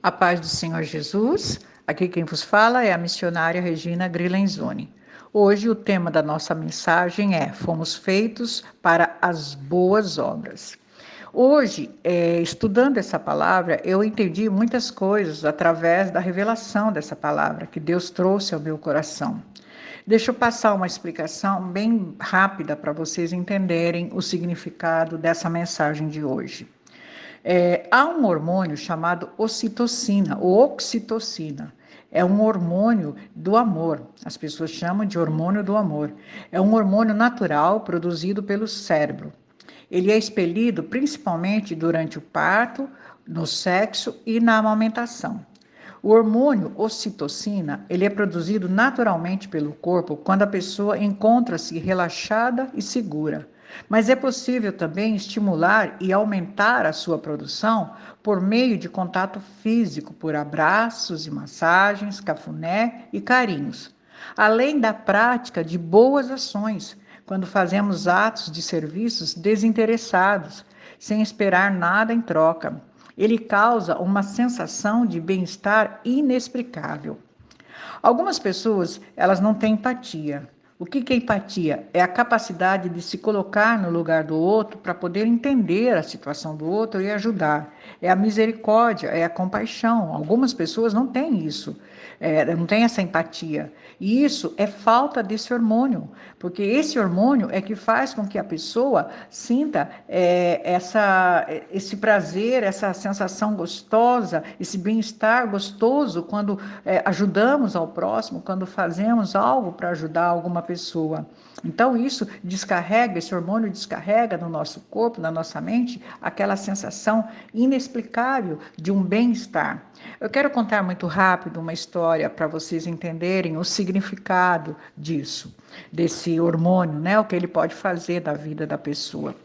A paz do Senhor Jesus. Aqui quem vos fala é a missionária Regina Grilenzoni. Hoje o tema da nossa mensagem é: fomos feitos para as boas obras. Hoje, estudando essa palavra, eu entendi muitas coisas através da revelação dessa palavra que Deus trouxe ao meu coração. Deixa eu passar uma explicação bem rápida para vocês entenderem o significado dessa mensagem de hoje. Há um hormônio chamado ocitocina, ou oxitocina. É um hormônio do amor. As pessoas chamam de hormônio do amor. É um hormônio natural produzido pelo cérebro. Ele é expelido principalmente durante o parto, no sexo e na amamentação. O hormônio ocitocina, ele é produzido naturalmente pelo corpo quando a pessoa encontra-se relaxada e segura. Mas é possível também estimular e aumentar a sua produção por meio de contato físico, por abraços e massagens, cafuné e carinhos. Além da prática de boas ações, quando fazemos atos de serviços desinteressados, sem esperar nada em troca. Ele causa uma sensação de bem-estar inexplicável. Algumas pessoas, elas não têm empatia. O que é empatia? É a capacidade de se colocar no lugar do outro para poder entender a situação do outro e ajudar. É a misericórdia, é a compaixão. Algumas pessoas não têm isso, não têm essa empatia. E isso é falta desse hormônio, porque esse hormônio é que faz com que a pessoa sinta esse prazer, essa sensação gostosa, esse bem-estar gostoso quando ajudamos ao próximo, quando fazemos algo para ajudar alguma pessoa. Então isso descarrega, esse hormônio descarrega no nosso corpo, na nossa mente, aquela sensação inexplicável de um bem-estar. Eu quero contar muito rápido uma história para vocês entenderem o significado disso, desse hormônio, né? O que ele pode fazer da vida da pessoa.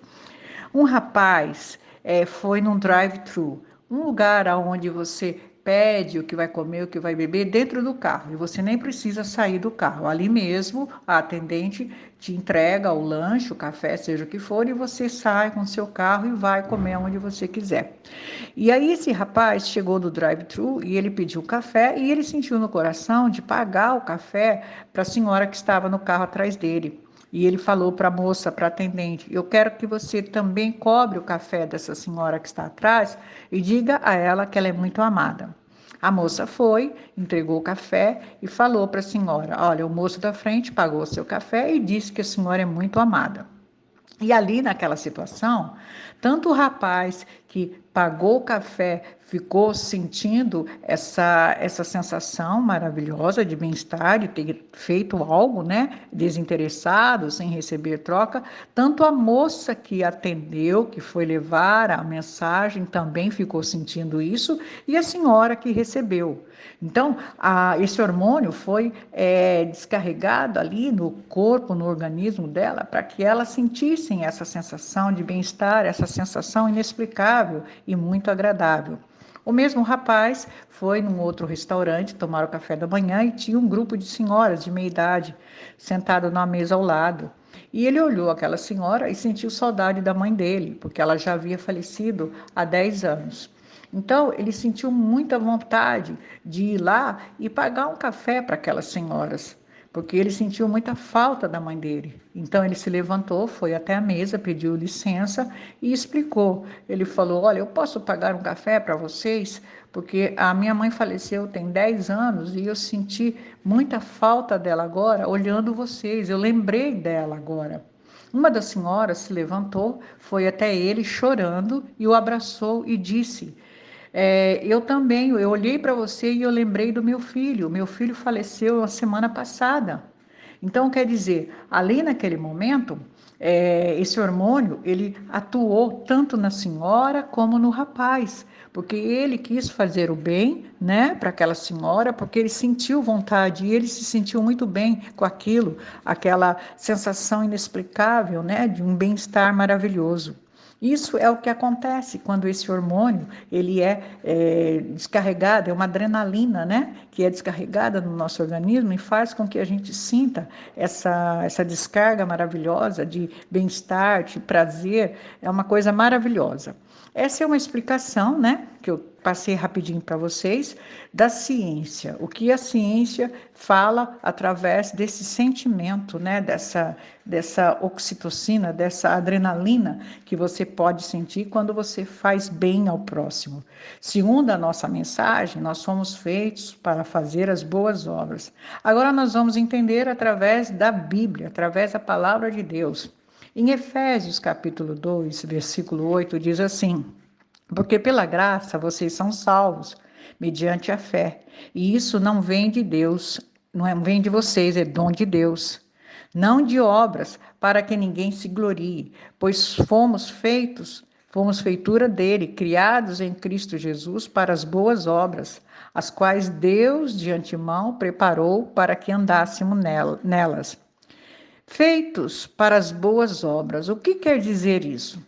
Um rapaz foi num drive-thru, um lugar onde você pede o que vai comer, o que vai beber dentro do carro, e você nem precisa sair do carro. Ali mesmo, a atendente te entrega o lanche, o café, seja o que for, e você sai com o seu carro e vai comer onde você quiser. E aí esse rapaz chegou no drive-thru e ele pediu café e ele sentiu no coração de pagar o café para a senhora que estava no carro atrás dele. E ele falou para a moça, para a atendente: eu quero que você também cobre o café dessa senhora que está atrás e diga a ela que ela é muito amada. A moça foi, entregou o café e falou para a senhora: olha, o moço da frente pagou o seu café e disse que a senhora é muito amada. E ali naquela situação, tanto o rapaz que pagou o café ficou sentindo essa sensação maravilhosa de bem-estar, de ter feito algo, né, desinteressado, sem receber troca, tanto a moça que atendeu, que foi levar a mensagem, também ficou sentindo isso, e a senhora que recebeu. Então, esse hormônio foi descarregado ali no corpo, no organismo dela, para que ela sentisse essa sensação de bem-estar, essa sensação inexplicável e muito agradável. O mesmo rapaz foi num outro restaurante tomar o café da manhã e tinha um grupo de senhoras de meia idade sentado na mesa ao lado. E ele olhou aquela senhora e sentiu saudade da mãe dele, porque ela já havia falecido há 10 anos. Então, ele sentiu muita vontade de ir lá e pagar um café para aquelas senhoras, porque ele sentiu muita falta da mãe dele. Então, ele se levantou, foi até a mesa, pediu licença e explicou. Ele falou: olha, eu posso pagar um café para vocês? Porque a minha mãe faleceu tem 10 anos e eu senti muita falta dela agora, olhando vocês. Eu lembrei dela agora. Uma das senhoras se levantou, foi até ele chorando e o abraçou e disse: eu também, eu olhei para você e eu lembrei do meu filho. Meu filho faleceu a semana passada. Então, quer dizer, ali naquele momento, esse hormônio, ele atuou tanto na senhora como no rapaz, porque ele quis fazer o bem, né, para aquela senhora, porque ele sentiu vontade e ele se sentiu muito bem com aquilo, aquela sensação inexplicável, né, de um bem-estar maravilhoso. Isso é o que acontece quando esse hormônio ele é descarregado, é uma adrenalina, né, que é descarregada no nosso organismo e faz com que a gente sinta essa descarga maravilhosa de bem-estar, de prazer, é uma coisa maravilhosa. Essa é uma explicação, né, que eu passei rapidinho para vocês, da ciência. O que a ciência fala através desse sentimento, né? Dessa oxitocina, dessa adrenalina que você pode sentir quando você faz bem ao próximo. Segundo a nossa mensagem, nós somos feitos para fazer as boas obras. Agora nós vamos entender através da Bíblia, através da palavra de Deus. Em Efésios capítulo 2, versículo 8, diz assim: porque pela graça vocês são salvos, mediante a fé. E isso não vem de Deus, vem de vocês, é dom de Deus. Não de obras, para que ninguém se glorie, pois fomos feitura dele, criados em Cristo Jesus para as boas obras, as quais Deus de antemão preparou para que andássemos nelas. Feitos para as boas obras. O que quer dizer isso?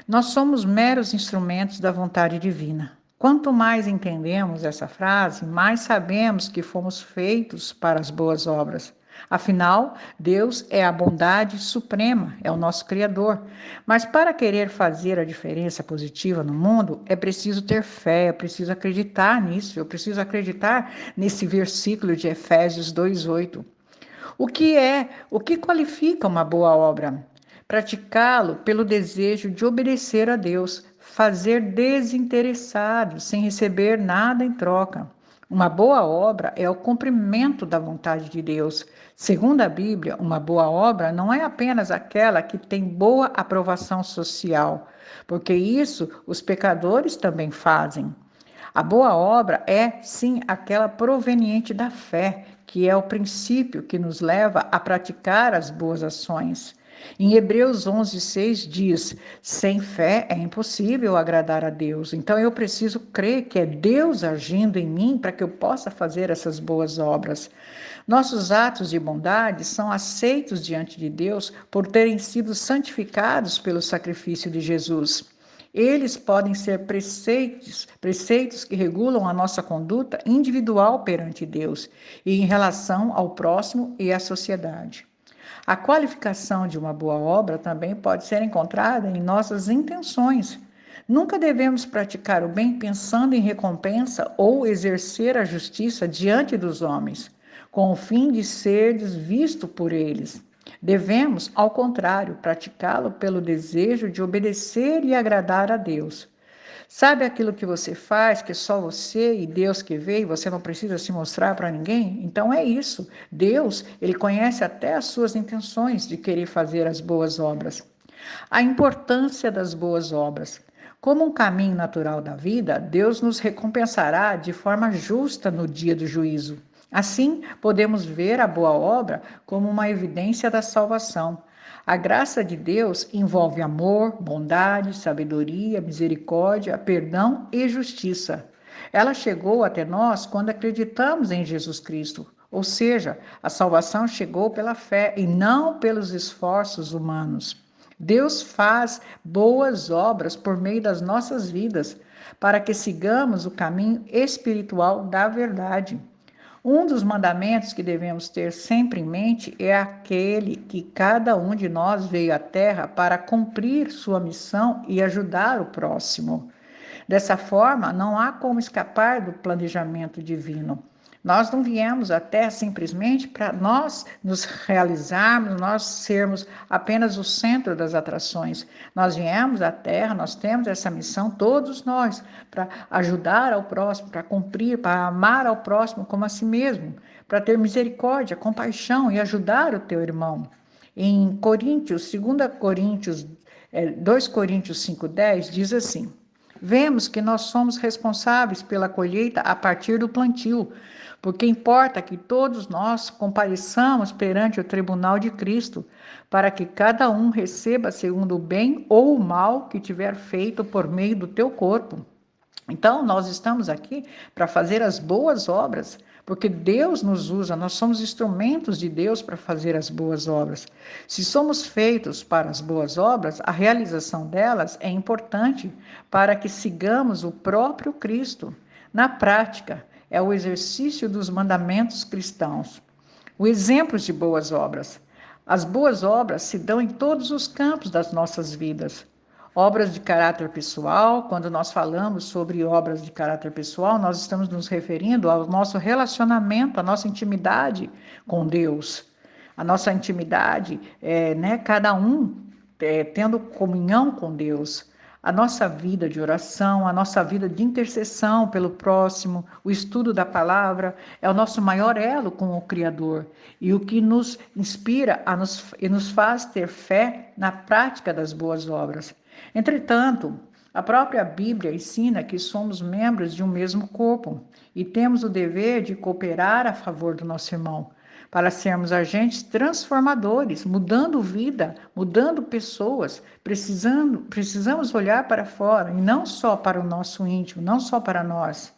Nós somos meros instrumentos da vontade divina. Quanto mais entendemos essa frase, mais sabemos que fomos feitos para as boas obras. Afinal, Deus é a bondade suprema, é o nosso Criador. Mas para querer fazer a diferença positiva no mundo, é preciso ter fé, é preciso acreditar nisso, eu preciso acreditar nesse versículo de Efésios 2:8. O que qualifica uma boa obra? Praticá-lo pelo desejo de obedecer a Deus, fazer desinteressado, sem receber nada em troca. Uma boa obra é o cumprimento da vontade de Deus. Segundo a Bíblia, uma boa obra não é apenas aquela que tem boa aprovação social, porque isso os pecadores também fazem. A boa obra é, sim, aquela proveniente da fé, que é o princípio que nos leva a praticar as boas ações. Em Hebreus 11:6 diz: sem fé é impossível agradar a Deus. Então eu preciso crer que é Deus agindo em mim para que eu possa fazer essas boas obras. Nossos atos de bondade são aceitos diante de Deus por terem sido santificados pelo sacrifício de Jesus. Eles podem ser preceitos que regulam a nossa conduta individual perante Deus e em relação ao próximo e à sociedade. A qualificação de uma boa obra também pode ser encontrada em nossas intenções. Nunca devemos praticar o bem pensando em recompensa ou exercer a justiça diante dos homens, com o fim de ser visto por eles. Devemos, ao contrário, praticá-lo pelo desejo de obedecer e agradar a Deus. Sabe aquilo que você faz, que é só você e Deus que vê, e você não precisa se mostrar para ninguém? Então é isso. Deus, ele conhece até as suas intenções de querer fazer as boas obras. A importância das boas obras. Como um caminho natural da vida, Deus nos recompensará de forma justa no dia do juízo. Assim, podemos ver a boa obra como uma evidência da salvação. A graça de Deus envolve amor, bondade, sabedoria, misericórdia, perdão e justiça. Ela chegou até nós quando acreditamos em Jesus Cristo. Ou seja, a salvação chegou pela fé e não pelos esforços humanos. Deus faz boas obras por meio das nossas vidas, para que sigamos o caminho espiritual da verdade. Um dos mandamentos que devemos ter sempre em mente é aquele que cada um de nós veio à Terra para cumprir sua missão e ajudar o próximo. Dessa forma, não há como escapar do planejamento divino. Nós não viemos à Terra simplesmente para nós nos realizarmos, nós sermos apenas o centro das atrações. Nós viemos à Terra, nós temos essa missão, todos nós, para ajudar ao próximo, para cumprir, para amar ao próximo como a si mesmo, para ter misericórdia, compaixão e ajudar o teu irmão. Em Coríntios, 2 Coríntios 5:10 diz assim: vemos que nós somos responsáveis pela colheita a partir do plantio, porque importa que todos nós compareçamos perante o tribunal de Cristo, para que cada um receba segundo o bem ou o mal que tiver feito por meio do teu corpo. Então, nós estamos aqui para fazer as boas obras, porque Deus nos usa, nós somos instrumentos de Deus para fazer as boas obras. Se somos feitos para as boas obras, a realização delas é importante para que sigamos o próprio Cristo. Na prática, é o exercício dos mandamentos cristãos. O exemplo de boas obras. As boas obras se dão em todos os campos das nossas vidas. Obras de caráter pessoal, quando nós falamos sobre obras de caráter pessoal, nós estamos nos referindo ao nosso relacionamento, à nossa intimidade com Deus. A nossa intimidade, né, cada um tendo comunhão com Deus. A nossa vida de oração, a nossa vida de intercessão pelo próximo, o estudo da palavra é o nosso maior elo com o Criador e o que nos inspira e nos faz ter fé na prática das boas obras. Entretanto, a própria Bíblia ensina que somos membros de um mesmo corpo e temos o dever de cooperar a favor do nosso irmão, para sermos agentes transformadores, mudando vida, mudando pessoas. Precisamos olhar para fora e não só para o nosso íntimo, não só para nós.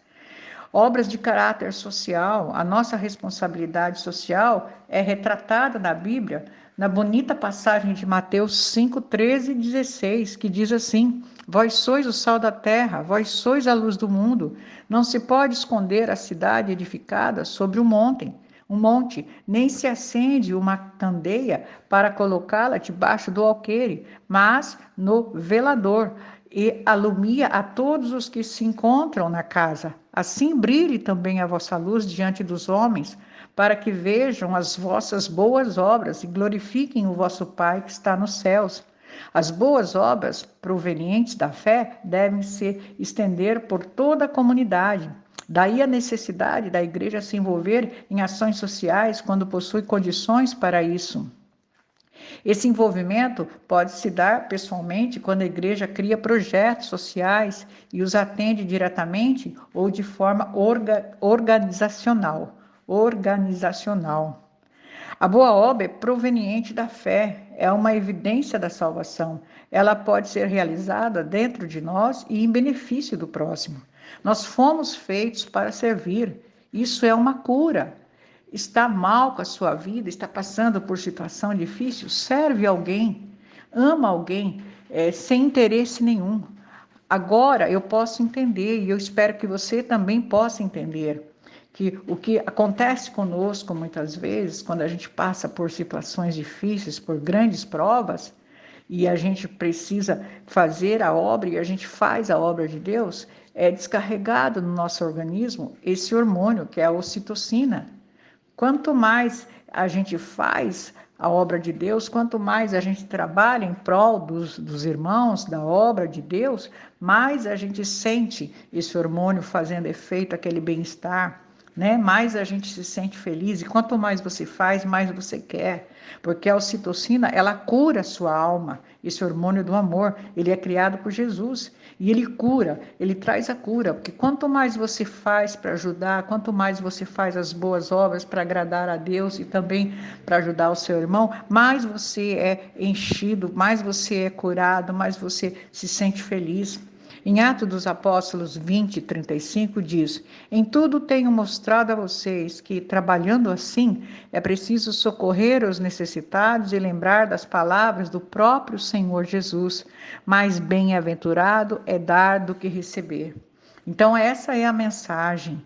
Obras de caráter social, a nossa responsabilidade social é retratada na Bíblia, na bonita passagem de Mateus 5, 13 e 16, que diz assim: Vós sois o sal da terra, vós sois a luz do mundo. Não se pode esconder a cidade edificada sobre um monte, nem se acende uma candeia para colocá-la debaixo do alqueire, mas no velador, e alumia a todos os que se encontram na casa. Assim brilhe também a vossa luz diante dos homens, para que vejam as vossas boas obras e glorifiquem o vosso Pai que está nos céus. As boas obras provenientes da fé devem se estender por toda a comunidade. Daí a necessidade da igreja se envolver em ações sociais quando possui condições para isso. Esse envolvimento pode se dar pessoalmente quando a igreja cria projetos sociais e os atende diretamente ou de forma organizacional. A boa obra é proveniente da fé, é uma evidência da salvação. Ela pode ser realizada dentro de nós e em benefício do próximo. Nós fomos feitos para servir. Isso é uma cura. Está mal com a sua vida, está passando por situação difícil, serve alguém, ama alguém, sem interesse nenhum. Agora eu posso entender, e eu espero que você também possa entender, que o que acontece conosco muitas vezes, quando a gente passa por situações difíceis, por grandes provas, e a gente precisa fazer a obra, e a gente faz a obra de Deus, é descarregado no nosso organismo esse hormônio, que é a ocitocina. Quanto mais a gente faz a obra de Deus, quanto mais a gente trabalha em prol dos irmãos, da obra de Deus, mais a gente sente esse hormônio fazendo efeito, aquele bem-estar, né? Mais a gente se sente feliz, e quanto mais você faz, mais você quer, porque a ocitocina, ela cura a sua alma. Esse hormônio do amor, ele é criado por Jesus, e ele cura, ele traz a cura, porque quanto mais você faz para ajudar, quanto mais você faz as boas obras para agradar a Deus e também para ajudar o seu irmão, mais você é enchido, mais você é curado, mais você se sente feliz. Em Atos dos Apóstolos 20, 35 diz: Em tudo tenho mostrado a vocês que, trabalhando assim, é preciso socorrer os necessitados e lembrar das palavras do próprio Senhor Jesus. Mais bem-aventurado é dar do que receber. Então, essa é a mensagem.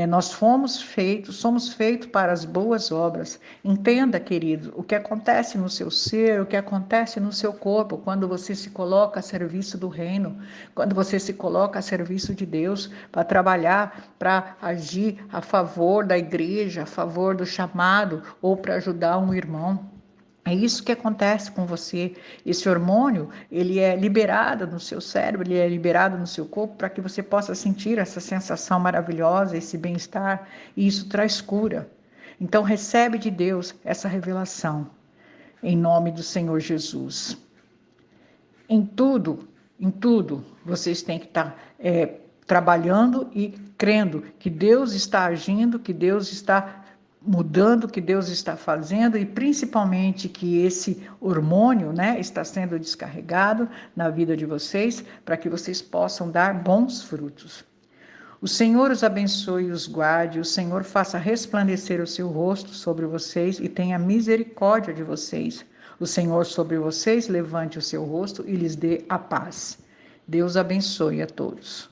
Nós somos feitos para as boas obras. Entenda, querido, o que acontece no seu ser, o que acontece no seu corpo, quando você se coloca a serviço do reino, quando você se coloca a serviço de Deus, para trabalhar, para agir a favor da igreja, a favor do chamado, ou para ajudar um irmão. É isso que acontece com você. Esse hormônio, ele é liberado no seu cérebro, ele é liberado no seu corpo para que você possa sentir essa sensação maravilhosa, esse bem-estar, e isso traz cura. Então, recebe de Deus essa revelação, em nome do Senhor Jesus. Em tudo, vocês têm que estar trabalhando e crendo que Deus está agindo, que Deus está mudando, que Deus está fazendo, e principalmente que esse hormônio, né, está sendo descarregado na vida de vocês, para que vocês possam dar bons frutos. O Senhor os abençoe e os guarde, o Senhor faça resplandecer o seu rosto sobre vocês e tenha misericórdia de vocês. O Senhor sobre vocês levante o seu rosto e lhes dê a paz. Deus abençoe a todos.